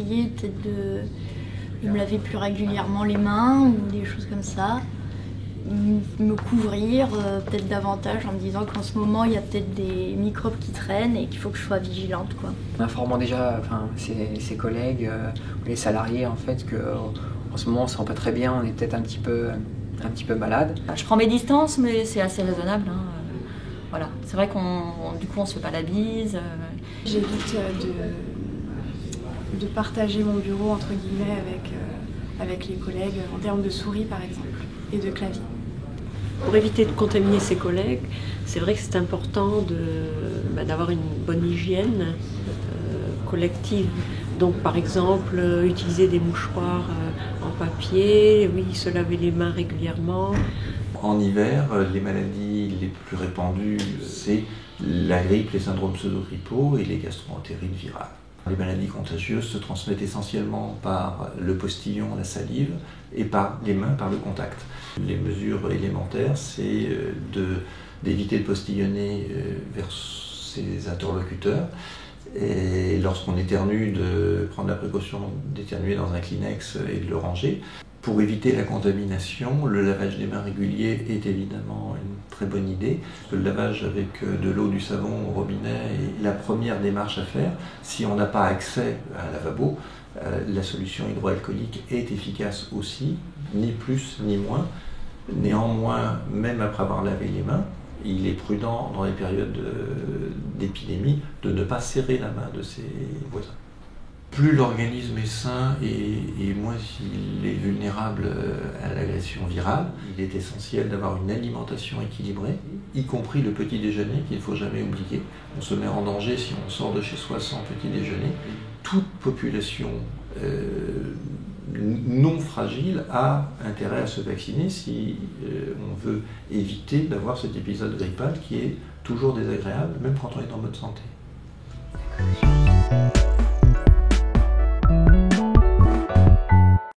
conseillé peut-être de me laver plus régulièrement les mains ou des choses comme ça. Me couvrir peut-être davantage en me disant qu'en ce moment il y a peut-être des microbes qui traînent et qu'il faut que je sois vigilante, quoi. En informant déjà ses collègues, les salariés en fait qu'en ce moment on ne se sent pas très bien, on est peut-être un petit peu malade. Je prends mes distances mais c'est assez raisonnable, hein. Voilà. C'est vrai du coup on se fait pas la bise. J'évite de partager mon bureau entre guillemets avec les collègues en termes de souris par exemple et de clavier. Pour éviter de contaminer ses collègues, c'est vrai que c'est important d'avoir une bonne hygiène collective. Donc par exemple, utiliser des mouchoirs en papier, oui, se laver les mains régulièrement. En hiver, les maladies les plus répandues, c'est la grippe, les syndromes pseudo-grippaux et les gastro-entérites virales. Les maladies contagieuses se transmettent essentiellement par le postillon, la salive, et par les mains, par le contact. Les mesures élémentaires, c'est d'éviter de postillonner vers ses interlocuteurs, et lorsqu'on éternue, de prendre la précaution d'éternuer dans un Kleenex et de le ranger. Pour éviter la contamination, le lavage des mains régulier est évidemment une très bonne idée. Le lavage avec de l'eau, du savon au robinet est la première démarche à faire. Si on n'a pas accès à un lavabo, la solution hydroalcoolique est efficace aussi, ni plus ni moins. Néanmoins, même après avoir lavé les mains, il est prudent dans les périodes d'épidémie de ne pas serrer la main de ses voisins. Plus l'organisme est sain et moins il est vulnérable à l'agression virale, il est essentiel d'avoir une alimentation équilibrée, y compris le petit déjeuner qu'il ne faut jamais oublier. On se met en danger si on sort de chez soi sans petit déjeuner. Toute population non fragile a intérêt à se vacciner si on veut éviter d'avoir cet épisode grippal qui est toujours désagréable, même quand on est en bonne santé.